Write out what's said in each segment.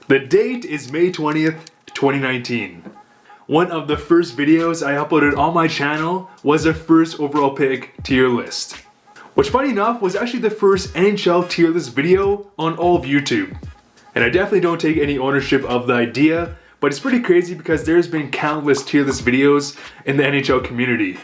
The date is May 20th, 2019. One of the first videos I uploaded on my channel was the first overall pick tier list, which funny enough was actually the first NHL tier list video on all of YouTube. And I definitely don't take any ownership of the idea, but it's pretty crazy because there's been countless tier list videos in the NHL community.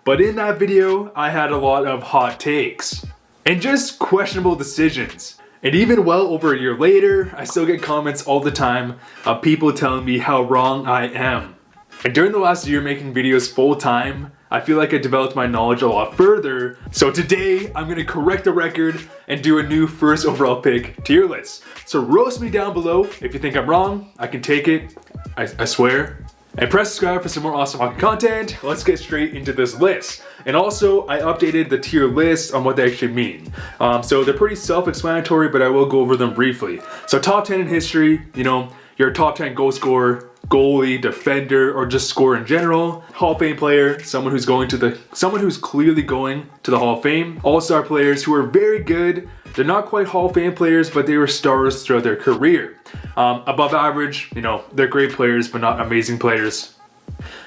But in that video, I had a lot of hot takes and just questionable decisions. And even well over a year later, I still get comments all the time of people telling me how wrong I am. And during the last year making videos full time, I feel like I developed my knowledge a lot further. So today, I'm gonna correct the record and do a new first overall pick tier list. So roast me down below if you think I'm wrong. I can take it, I swear. And press subscribe for some more awesome hockey content. Let's get straight into this list. And also, I updated the tier list on what they actually mean. So they're pretty self-explanatory, but I will go over them briefly. So top 10 in history, you know, your top 10 goal scorer, goalie, defender, or just scorer in general. Hall of Fame player, someone who's clearly going to the Hall of Fame. All-star players who are very good. They're not quite Hall of Fame players, but they were stars throughout their career. Above average, you know, they're great players, but not amazing players.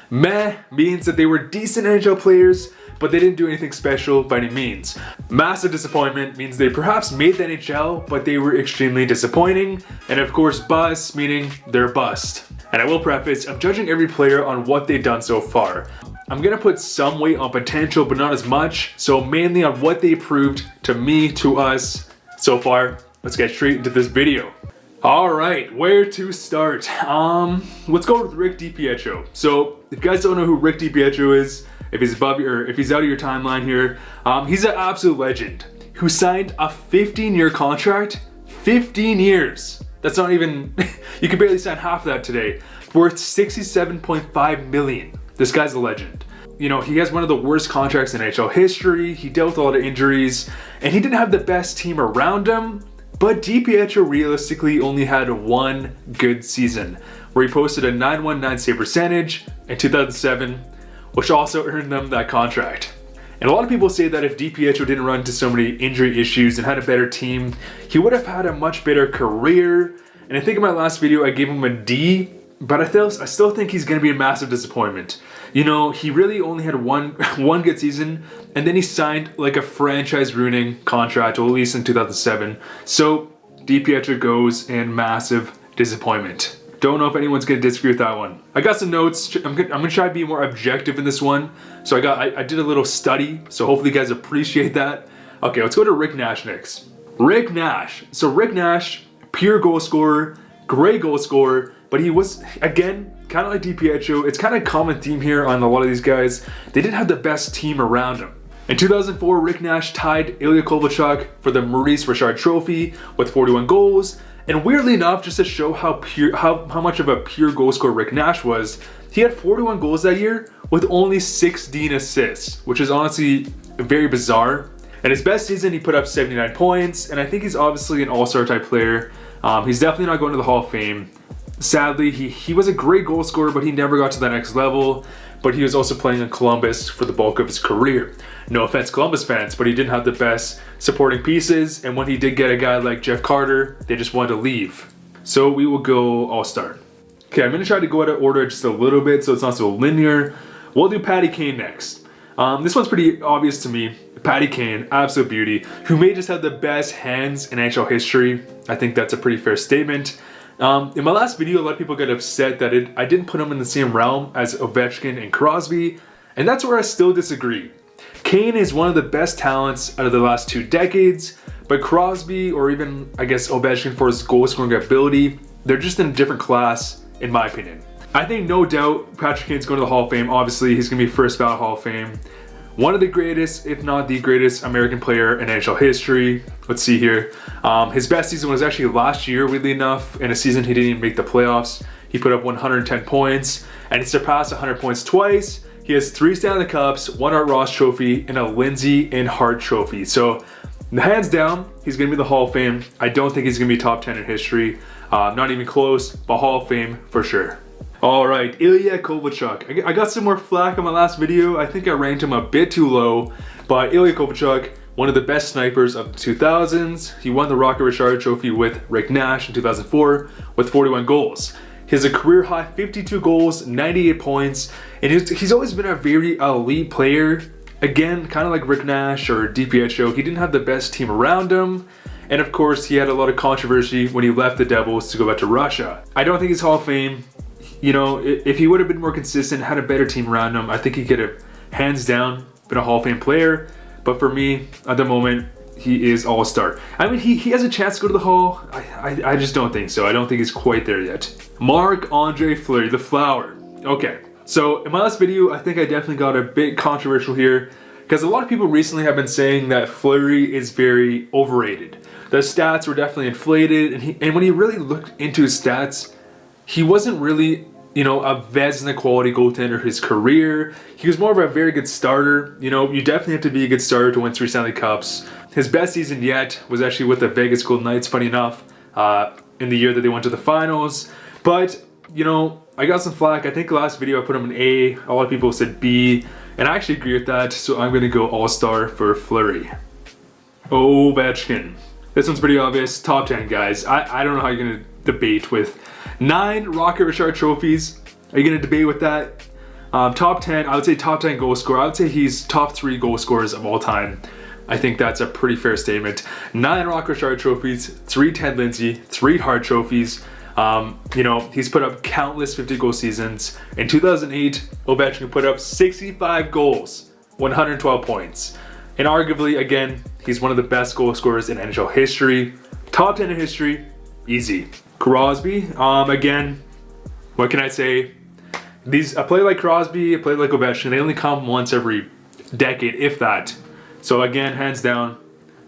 Meh means that they were decent NHL players, but they didn't do anything special by any means. Massive disappointment means they perhaps made the NHL, but they were extremely disappointing. And of course, bust, meaning they're bust. And I will preface, I'm judging every player on what they've done so far. I'm gonna put some weight on potential, but not as much. So mainly on what they proved to me, to us so far. Let's get straight into this video. All right, where to start? Let's go with Rick DiPietro. So if you guys don't know who Rick DiPietro is, if he's above you, or if he's out of your timeline here, he's an absolute legend who signed a 15-year contract. 15 years. That's not even, you can barely sign half of that today. Worth $67.5 million. This guy's a legend. You know, he has one of the worst contracts in NHL history. He dealt with a lot of injuries, and he didn't have the best team around him. But DiPietro realistically only had one good season, where he posted a .919 save percentage in 2007, which also earned them that contract. And a lot of people say that if DiPietro didn't run into so many injury issues and had a better team, he would have had a much better career. And I think in my last video I gave him a D, but I still think he's going to be a massive disappointment. You know, he really only had one good season, and then he signed like a franchise-ruining contract, well, at least in 2007. So DiPietro goes in massive disappointment. Don't know if anyone's gonna disagree with that one. I got some notes. I'm gonna try to be more objective in this one. So I did a little study, so hopefully you guys appreciate that. Okay, let's go to Rick Nash next. Rick Nash. So Rick Nash, pure goal scorer, great goal scorer, but he was, again, kind of like DiPietro. It's kind of a common theme here on a lot of these guys. They didn't have the best team around them. In 2004, Rick Nash tied Ilya Kovalchuk for the Maurice Richard Trophy with 41 goals. And weirdly enough, just to show how much of a pure goal scorer Rick Nash was, he had 41 goals that year with only 16 assists, which is honestly very bizarre. In his best season, he put up 79 points, and I think he's obviously an all-star type player. He's definitely not going to the Hall of Fame. Sadly, he was a great goal scorer, but he never got to the next level. But he was also playing in Columbus for the bulk of his career. No offense, Columbus fans, but he didn't have the best supporting pieces. And when he did get a guy like Jeff Carter, they just wanted to leave. So we will go all-star. Okay, I'm gonna try to go out of order just a little bit so it's not so linear. We'll do Patty Kane next. This one's pretty obvious to me. Patty Kane, absolute beauty, who may just have the best hands in NHL history. I think that's a pretty fair statement. In my last video, a lot of people got upset that I didn't put him in the same realm as Ovechkin and Crosby, and that's where I still disagree. Kane is one of the best talents out of the last 2 decades, but Crosby, or even I guess Ovechkin for his goal scoring ability, they're just in a different class in my opinion. I think no doubt Patrick Kane's going to the Hall of Fame. Obviously, he's going to be first ballot Hall of Fame. One of the greatest, if not the greatest, American player in NHL history. Let's see here. His best season was actually last year, weirdly enough. In a season he didn't even make the playoffs. He put up 110 points, and he surpassed 100 points twice. He has 3 Stanley Cups, 1 Art Ross trophy, and a Lindsay and Hart trophy. So, hands down, he's going to be the Hall of Fame. I don't think he's going to be top 10 in history. Not even close, but Hall of Fame for sure. All right, Ilya Kovalchuk. I got some more flack on my last video. I think I ranked him a bit too low, but Ilya Kovalchuk, one of the best snipers of the 2000s. He won the Rocket Richard Trophy with Rick Nash in 2004 with 41 goals. He has a career high 52 goals, 98 points, and he's always been a very elite player. Again, kind of like Rick Nash or DiPietro, he didn't have the best team around him. And of course, he had a lot of controversy when he left the Devils to go back to Russia. I don't think he's Hall of Fame. You know, if he would have been more consistent, had a better team around him, I think he could have, hands down, been a Hall of Fame player. But for me, at the moment, he is all-star. I mean, he has a chance to go to the Hall. I just don't think so. I don't think he's quite there yet. Marc-Andre Fleury, the Flower. Okay, so in my last video, I think I definitely got a bit controversial here because a lot of people recently have been saying that Fleury is very overrated. The stats were definitely inflated, and when you really looked into his stats, he wasn't really, you know, a Vezina quality goaltender his career. He was more of a very good starter. You know, you definitely have to be a good starter to win 3 Stanley Cups. His best season yet was actually with the Vegas Golden Knights, funny enough, in the year that they went to the finals. But, you know, I got some flack. I think last video I put him an A. A lot of people said B, and I actually agree with that, so I'm going to go all-star for Fleury. Ovechkin. This one's pretty obvious. Top 10, guys. I don't know how you're going to debate with 9 Rocket Richard trophies. Are you going to debate with that? Top 10, I would say top 10 goal scorer. I would say he's top 3 goal scorers of all time. I think that's a pretty fair statement. 9 Rocket Richard trophies, 3 Ted Lindsay, 3 Hart trophies. You know, he's put up countless 50-goal seasons. In 2008, Ovechkin put up 65 goals, 112 points. And arguably, again, he's one of the best goal scorers in NHL history. Top 10 in history, easy. Crosby, again, what can I say? A player like Crosby, a player like Ovechkin, they only come once every decade, if that. So again, hands down,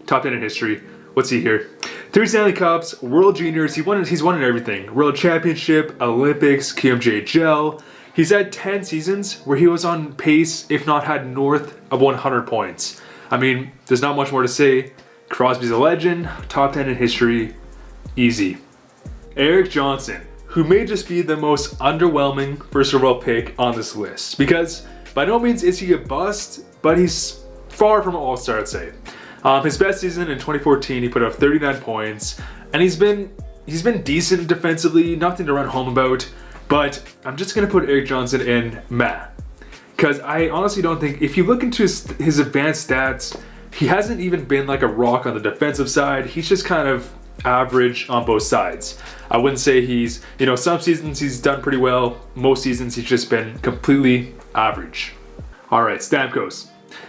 top 10 in history. Let's see here. 3 Stanley Cups, World Juniors, he's won in everything. World Championship, Olympics, QMJHL. He's had 10 seasons where he was on pace, if not had north of 100 points. I mean, there's not much more to say. Crosby's a legend, top 10 in history, easy. Erik Johnson, who may just be the most underwhelming first overall pick on this list, because by no means is he a bust, but he's far from an all-star, I'd say. His best season in 2014, he put up 39 points, and he's been decent defensively, nothing to run home about, but I'm just gonna put Erik Johnson in meh. Because I honestly don't think, if you look into his advanced stats, he hasn't even been like a rock on the defensive side. He's just kind of average on both sides. I wouldn't say he's, you know, some seasons he's done pretty well. Most seasons he's just been completely average. All right, Stamkos.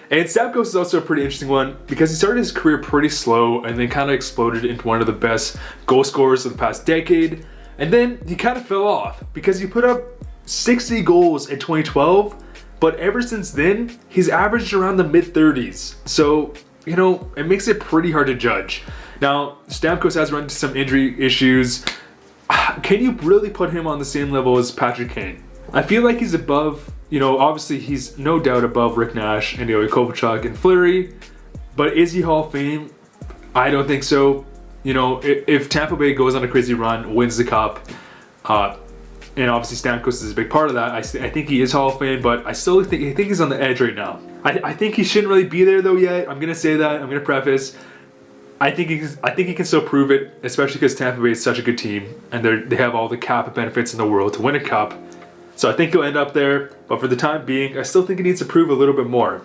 And Stamkos is also a pretty interesting one because he started his career pretty slow and then kind of exploded into one of the best goal scorers of the past decade. And then he kind of fell off because he put up 60 goals in 2012, but ever since then, he's averaged around the mid-30s. So, you know, it makes it pretty hard to judge. Now, Stamkos has run into some injury issues. Can you really put him on the same level as Patrick Kane? I feel like he's above, you know, obviously he's no doubt above Rick Nash and Kovalchuk and Flurry, but is he Hall of Fame? I don't think so. You know, if Tampa Bay goes on a crazy run, wins the cup, and obviously Stamkos is a big part of that, I think he is Hall of Fame, but I still think he's on the edge right now. I think he shouldn't really be there though yet. I'm gonna say that. I'm gonna preface. I think he can still prove it, especially because Tampa Bay is such a good team and they have all the cap benefits in the world to win a cup. So I think he'll end up there, but for the time being, I still think he needs to prove a little bit more.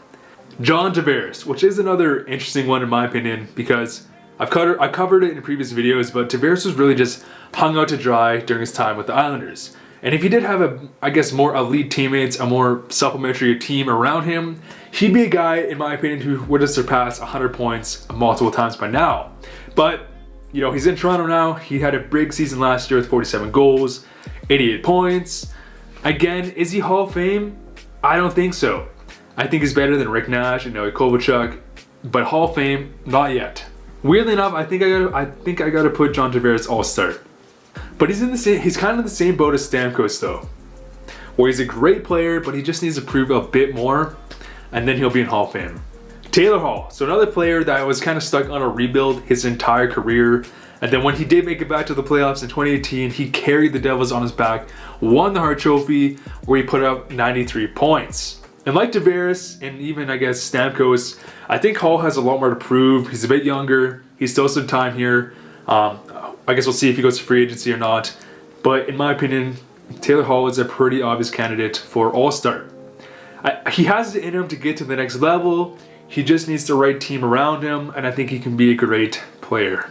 John Tavares, which is another interesting one in my opinion, because I've covered it in previous videos, but Tavares was really just hung out to dry during his time with the Islanders. And if he did have I guess, more elite teammates, a more supplementary team around him, he'd be a guy, in my opinion, who would have surpassed 100 points multiple times by now. But, you know, he's in Toronto now. He had a big season last year with 47 goals, 88 points. Again, is he Hall of Fame? I don't think so. I think he's better than Rick Nash and Kovalchuk, but Hall of Fame, not yet. Weirdly enough, I think I gotta put John Tavares all-star. But he's kind of the same boat as Stamkos though, where he's a great player, but he just needs to prove a bit more, and then he'll be in Hall of Fame. Taylor Hall, so another player that was kind of stuck on a rebuild his entire career, and then when he did make it back to the playoffs in 2018, he carried the Devils on his back, won the Hart Trophy, where he put up 93 points. And like Tavares and even, I guess, Stamkos, I think Hall has a lot more to prove. He's a bit younger. He's still some time here. I guess we'll see if he goes to free agency or not. But in my opinion, Taylor Hall is a pretty obvious candidate for All-Star. He has it in him to get to the next level. He just needs the right team around him, and I think he can be a great player.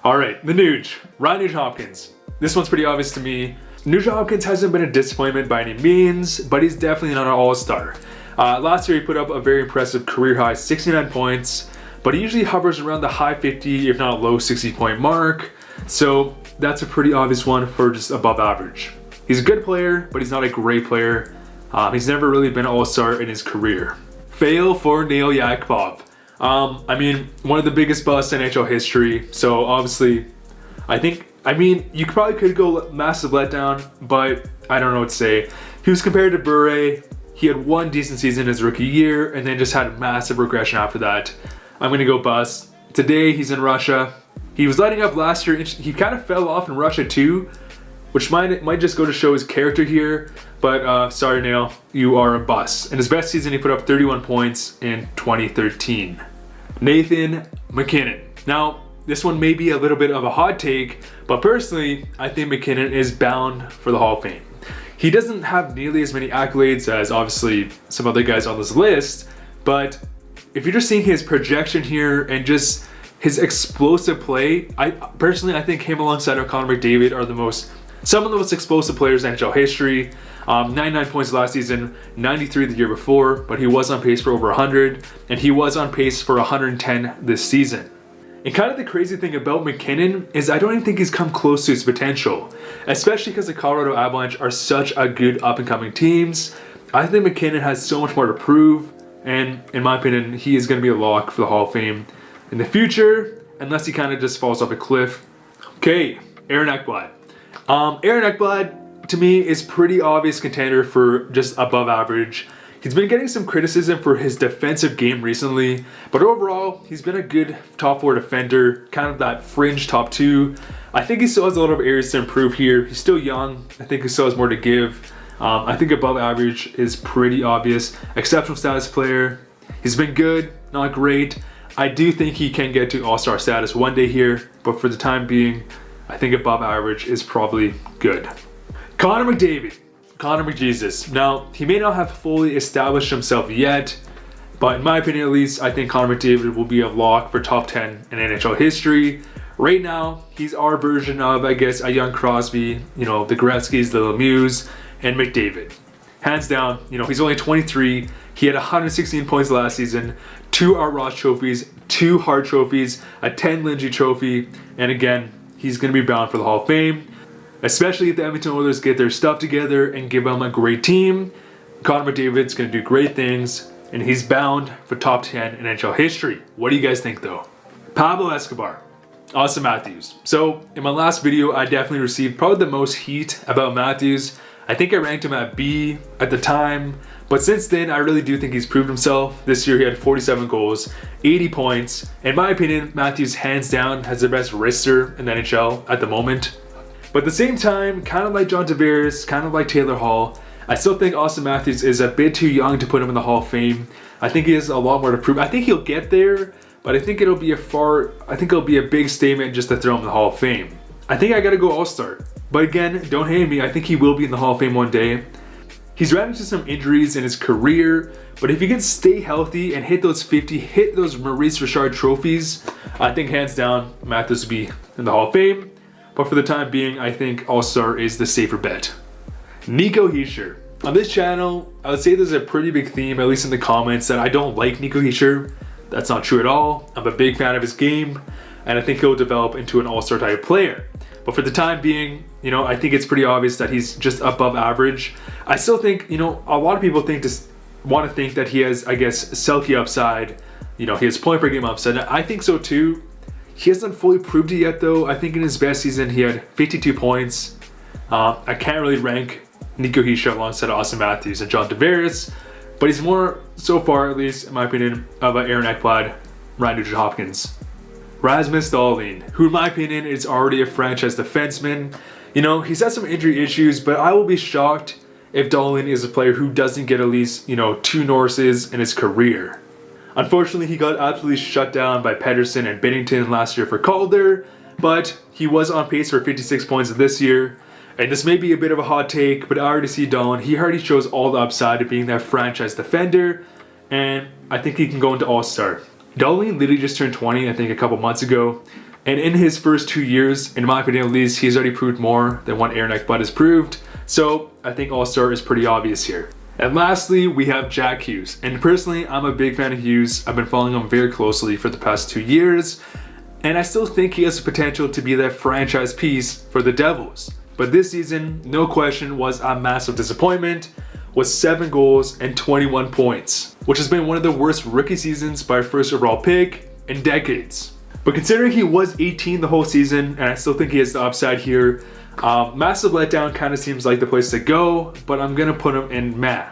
All right, the Nuge, Ryan Hopkins. This one's pretty obvious to me. Nugent Hopkins hasn't been a disappointment by any means, but he's definitely not an all-star. Last year he put up a very impressive career high 69 points, but he usually hovers around the high 50, if not low 60 point mark. So that's a pretty obvious one for just above average. He's a good player, but he's not a great player. He's never really been an all-star in his career. Fail for Neil Yakupov. I mean, one of the biggest busts in NHL history. So obviously, you probably could go massive letdown, but I don't know what to say. He was compared to Bure. He had one decent season his rookie year and then just had a massive regression after that. I'm going to go bust. Today, he's in Russia. He was lighting up last year. He kind of fell off in Russia too, which might just go to show his character here. But sorry, Neil, you are a bust. In his best season, he put up 31 points in 2013. Nathan MacKinnon. Now, this one may be a little bit of a hot take, but personally, I think MacKinnon is bound for the Hall of Fame. He doesn't have nearly as many accolades as obviously some other guys on this list, but if you're just seeing his projection here and just his explosive play, I think him alongside of Connor McDavid are some of the most explosive players in NHL history. 99 points last season, 93 the year before, but he was on pace for over 100, and he was on pace for 110 this season. And kind of the crazy thing about MacKinnon is I don't even think he's come close to his potential, especially because the Colorado Avalanche are such a good up-and-coming teams. I think MacKinnon has so much more to prove, and in my opinion, he is going to be a lock for the Hall of Fame in the future, unless he kind of just falls off a cliff. Okay, Aaron Ekblad. Aaron Ekblad, to me, is pretty obvious contender for just above average. He's been getting some criticism for his defensive game recently, but overall, he's been a good top 4 defender, kind of that fringe top 2. I think he still has a lot of areas to improve here. He's still young. I think he still has more to give. I think above average is pretty obvious. Exceptional status player. He's been good, not great. I do think he can get to all-star status one day here, but for the time being, I think above average is probably good. Connor McDavid. Connor McJesus. Now, he may not have fully established himself yet, but in my opinion at least, I think Connor McDavid will be a lock for top 10 in NHL history. Right now, he's our version of, I guess, a young Crosby, the Gretzkys, the Lemieux, and McDavid. Hands down, he's only 23. He had 116 points last season, 2 Art Ross trophies, 2 Hart trophies, a 10 Lindsay trophy, and again, he's going to be bound for the Hall of Fame. Especially if the Edmonton Oilers get their stuff together and give him a great team, Connor McDavid's going to do great things, and he's bound for top 10 in NHL history. What do you guys think though? Pablo Escobar, Austin Matthews. So in my last video, I definitely received probably the most heat about Matthews. I think I ranked him at B at the time, but since then, I really do think he's proved himself. This year, he had 47 goals, 80 points. In my opinion, Matthews hands down has the best wrister in the NHL at the moment. But at the same time, kind of like John Tavares, kind of like Taylor Hall, I still think Austin Matthews is a bit too young to put him in the Hall of Fame. I think he has a lot more to prove. I think he'll get there, but I think it'll be a big statement just to throw him in the Hall of Fame. I think I gotta go All-Star. But again, don't hate me, I think he will be in the Hall of Fame one day. He's ran into some injuries in his career, but if he can stay healthy and hit those Maurice Richard trophies, I think hands down, Matthews will be in the Hall of Fame. But for the time being, I think All-Star is the safer bet. Nico Hischier. On this channel, I would say there's a pretty big theme, at least in the comments, that I don't like Nico Hischier. That's not true at all. I'm a big fan of his game, and I think he'll develop into an All-Star type player. But for the time being, I think it's pretty obvious that he's just above average. I still think, a lot of people want to think that he has, I guess, Selke upside. He has point per game upside. I think so too. He hasn't fully proved it yet though. I think in his best season he had 52 points. I can't really rank Nico Hischier alongside Austin Matthews and John Tavares, but he's more, so far at least in my opinion, of Aaron Ekblad, Ryan Hopkins. Rasmus Dahlin, who in my opinion is already a franchise defenseman. He's had some injury issues, but I will be shocked if Dahlin is a player who doesn't get at least, 2 Norrises in his career. Unfortunately, he got absolutely shut down by Pettersson and Binnington last year for Calder, but he was on pace for 56 points this year. And this may be a bit of a hot take, but I already see Dahlin. He already shows all the upside of being that franchise defender, and I think he can go into All-Star. Dahlin literally just turned 20, I think, a couple months ago. And in his first 2 years, in my opinion at least, he's already proved more than what Aaron Ekblad has proved. So I think All-Star is pretty obvious here. And lastly, we have Jack Hughes. And personally, I'm a big fan of Hughes. I've been following him very closely for the past 2 years. And I still think he has the potential to be that franchise piece for the Devils. But this season, no question, was a massive disappointment, with 7 goals and 21 points, which has been one of the worst rookie seasons by a first overall pick in decades. But considering he was 18 the whole season, and I still think he has the upside here, massive letdown kind of seems like the place to go, but I'm going to put him in meh.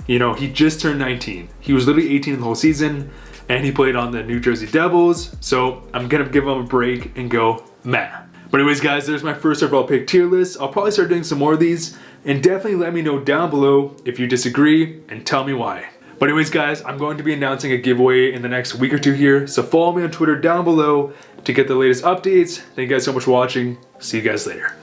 He just turned 19. He was literally 18 the whole season, and he played on the New Jersey Devils, so I'm going to give him a break and go meh. But anyways guys, there's my first overall pick tier list. I'll probably start doing some more of these, and definitely let me know down below if you disagree and tell me why. But anyways guys, I'm going to be announcing a giveaway in the next week or 2 here, so follow me on Twitter down below to get the latest updates. Thank you guys so much for watching. See you guys later.